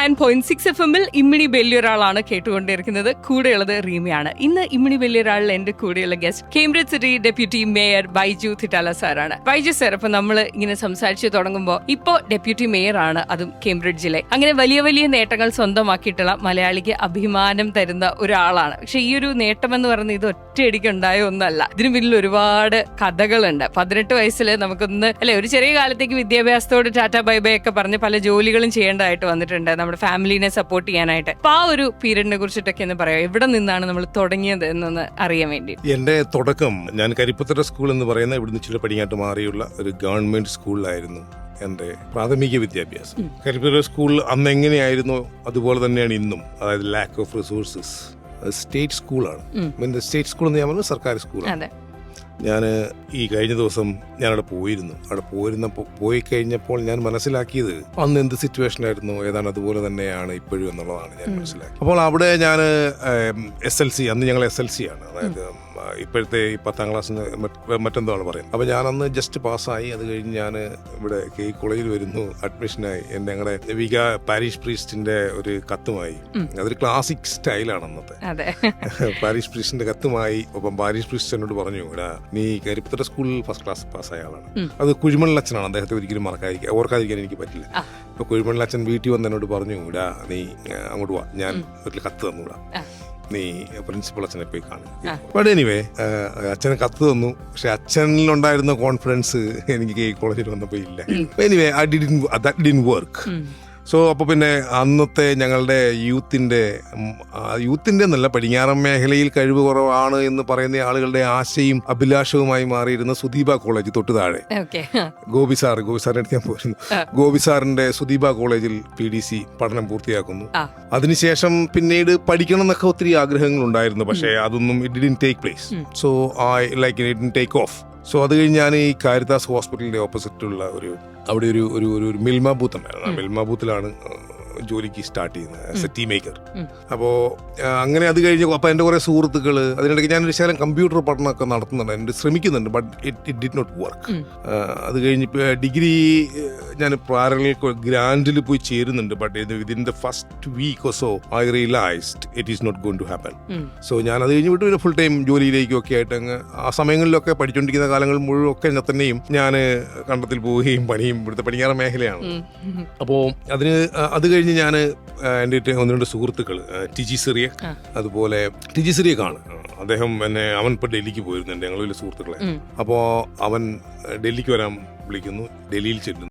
89.6 FM-ൽ ഇമ്മിണി വലിയൊരാളാണ് കേട്ടുകൊണ്ടിരിക്കുന്നത്. കൂടെയുള്ളത് റീമയാണ്. ഇന്ന് ഇമ്മിണി വലിയൊരാളിൽ എന്റെ കൂടെയുള്ള guest Cambridge city deputy mayor Baiju Thittala സാറാണ്. ബൈജു സാർ, അപ്പൊ നമ്മൾ ഇങ്ങനെ സംസാരിച്ചു തുടങ്ങുമ്പോൾ ഇപ്പോ ഡെപ്യൂട്ടി മേയർ ആണ്, അതും കേംബ്രിഡ്ജിലെ. അങ്ങനെ വലിയ വലിയ നേട്ടങ്ങൾ സ്വന്തമാക്കിയിട്ടുള്ള മലയാളിക്ക് അഭിമാനം തരുന്ന ഒരാളാണ്. പക്ഷെ ഈ ഒരു നേട്ടം എന്ന് പറയുന്നത് ഇത് ഒറ്റയടിക്ക് ഉണ്ടായ ഒന്നല്ല. ഇതിന് പിന്നിൽ ഒരുപാട് കഥകളുണ്ട്. 18 വയസ്സിൽ നമുക്കൊന്ന് ഒരു ചെറിയ കാലത്തേക്ക് വിദ്യാഭ്യാസത്തോട് ടാറ്റ ബൈ ബൈ ഒക്കെ പറഞ്ഞ് പല ജോലികളും ചെയ്യേണ്ടതായിട്ട് വന്നിട്ടുണ്ട് നമ്മുടെ ഫാമിലിനെ സപ്പോർട്ട് ചെയ്യാനായിട്ട്. അപ്പൊ ആ ഒരു പീരീഡിനെ കുറിച്ചിട്ടൊക്കെ എന്ന് പറയാം, എവിടെ നിന്നാണ് നമ്മൾ തുടങ്ങിയത് എന്നൊന്ന് അറിയാൻ വേണ്ടി. എന്റെ തുടക്കം ഞാൻ കരിപ്പത്തറ സ്കൂൾ എന്ന് പറയുന്ന ഇവിടുന്ന് ചില പടിഞ്ഞാട്ട് മാറിയുള്ള ഒരു ഗവൺമെന്റ് സ്കൂളിലായിരുന്നു എന്റെ പ്രാഥമിക വിദ്യാഭ്യാസം. കരിപ്പത്തറ സ്കൂൾ അന്ന് എങ്ങനെയായിരുന്നു അതുപോലെ തന്നെയാണ് ഇന്നും. അതായത് ലാക്ക് ഓഫ് റിസോഴ്സസ്. സ്റ്റേറ്റ് സ്കൂളാണ്. സ്റ്റേറ്റ് സ്കൂൾ എന്ന് ഞാൻ പറഞ്ഞത് സർക്കാർ സ്കൂളാണ്. ഞാൻ ഈ കഴിഞ്ഞ ദിവസം ഞാനവിടെ പോയിരുന്നു. അവിടെ പോയി കഴിഞ്ഞപ്പോൾ ഞാൻ മനസ്സിലാക്കിയത് അന്ന് എന്ത് സിറ്റുവേഷൻ ആയിരുന്നു ഏതാണ് അതുപോലെ തന്നെയാണ് ഇപ്പോഴും എന്നുള്ളതാണ് ഞാൻ മനസ്സിലാക്കി. അപ്പോൾ അവിടെ ഞാൻ SLC, അന്ന് ഞങ്ങൾ SLC ആണ്, അതായത് ഇപ്പോഴത്തെ ഈ 10ാം ക്ലാസ്സിന് മറ്റെന്തോ ആണ് പറയുന്നത്. അപ്പോൾ ഞാനന്ന് ജസ്റ്റ് പാസ്സായി. അത് കഴിഞ്ഞ് ഞാൻ ഇവിടെ കോളേജിൽ വരുന്നു അഡ്മിഷനായി. ഞങ്ങളുടെ പാരീഷ് പ്രീസ്റ്റിന്റെ ഒരു കത്തുമായി. അതൊരു ക്ലാസിക് സ്റ്റൈലാണ് അന്നത്തെ. പാരീഷ് പ്രീസ്റ്റിന്റെ കത്തുമായി. ഒപ്പം പാരീഷ് പ്രീസ്റ്റ് എന്നോട് പറഞ്ഞു, നീ കരിപ്പത്തറ സ്കൂളിൽ ഫസ്റ്റ് ക്ലാസ് പാസ്സായ ആളാണ്. അത് കുഴിമണ്ണച്ചനാണ്. അദ്ദേഹത്തെ ഒരിക്കലും ഓർക്കാതിരിക്കാൻ എനിക്ക് പറ്റില്ല. ഇപ്പൊ കുഴിമണ്ണച്ചൻ വീട്ടിൽ വന്ന് എന്നോട് പറഞ്ഞു, നീ അങ്ങോട്ട് വാ, ഞാൻ ഒരു കത്ത് തന്നൂടാ, നീ പ്രിൻസിപ്പൽ അച്ഛനെ പോയി കാണും. ബട്ട് എനിവേ അച്ഛന് കത്ത് തന്നു. പക്ഷെ അച്ഛനിലുണ്ടായിരുന്ന കോൺഫിഡൻസ് എനിക്ക് ഈ കോളേജിൽ വന്നപ്പോൾ ഇല്ല. Anyway that didn't work. So അപ്പോൾ പിന്നെ അന്നത്തെ ഞങ്ങളുടെ യൂത്തിൻ്റെ നല്ല പടിഞ്ഞാറൻ മേഖലയിൽ കഴിവ് കുറവാണ് എന്ന് പറയുന്ന ആളുകളുടെ ആശയും അഭിലാഷവുമായി മാറിയിരുന്ന സുദീപ കോളേജ് തൊട്ട് താഴെ ഗോപിസാറിന്റെ അടുത്ത് ഞാൻ പോയിരുന്നു. ഗോപിസാറിന്റെ സുദീപ കോളേജിൽ PDC പഠനം പൂർത്തിയാക്കുന്നു. അതിനുശേഷം പിന്നീട് പഠിക്കണം എന്നൊക്കെ ഒത്തിരി ആഗ്രഹങ്ങൾ ഉണ്ടായിരുന്നു. പക്ഷേ അതൊന്നും it didn't take place. So it didn't take off. So അത് കഴിഞ്ഞ് ഞാൻ ഈ കാരിതാസ് ഹോസ്പിറ്റലിന്റെ ഓപ്പോസിറ്റുള്ള അവിടെ ഒരു മിൽമ ബൂത്ത് ഉണ്ടായിരുന്നു. ആ മിൽമ ബൂത്തിലാണ് ജോലിക്ക് സ്റ്റാർട്ട് ചെയ്യുന്നത് ആസ് എ ടീ മേക്കർ. അപ്പോൾ അങ്ങനെ അത് കഴിഞ്ഞ് അപ്പോൾ എൻ്റെ കുറേ സുഹൃത്തുക്കൾ, അതിനിടയ്ക്ക് ഞാനൊരു ശകലം കമ്പ്യൂട്ടർ പഠനമൊക്കെ നടത്തുന്നുണ്ട്, ശ്രമിക്കുന്നുണ്ട്. But it did not work. അത് കഴിഞ്ഞ് ഡിഗ്രി ഞാൻ പാരലൽ ഗ്രാൻഡിൽ പോയി ചേരുന്നുണ്ട്. But within the first week or so I realised it is not going to happen. So ഞാൻ അത് കഴിഞ്ഞ് വിട്ട് ഫുൾ ടൈം ജോലിയിലേക്കും ഒക്കെ ആയിട്ട് അങ്ങ് ആ സമയങ്ങളിലൊക്കെ പഠിച്ചുകൊണ്ടിരിക്കുന്ന കാലങ്ങൾ മുഴുവൻ ഒക്കെ തന്നെയും ഞാൻ കണ്ടത്തിൽ പോവുകയും പണിയും ഇവിടുത്തെ പടിഞ്ഞാറൻ മേഖലയാണ്. അപ്പോൾ അത് കഴിഞ്ഞ് ഞാൻ എൻ്റെ 1-2 സുഹൃത്തുക്കൾ ടിജി സിറിയക്, അതുപോലെ ടിജി സിറിയക്കാണ് അദ്ദേഹം. അവൻ ഇപ്പോൾ ഡൽഹിക്ക് പോയിരുന്നു, എൻ്റെ ഞങ്ങൾ വലിയ സുഹൃത്തുക്കളെ. അപ്പോൾ അവൻ ഡൽഹിക്ക് വരാൻ വിളിക്കുന്നു. ഡൽഹിയിൽ ചെല്ലുന്നു.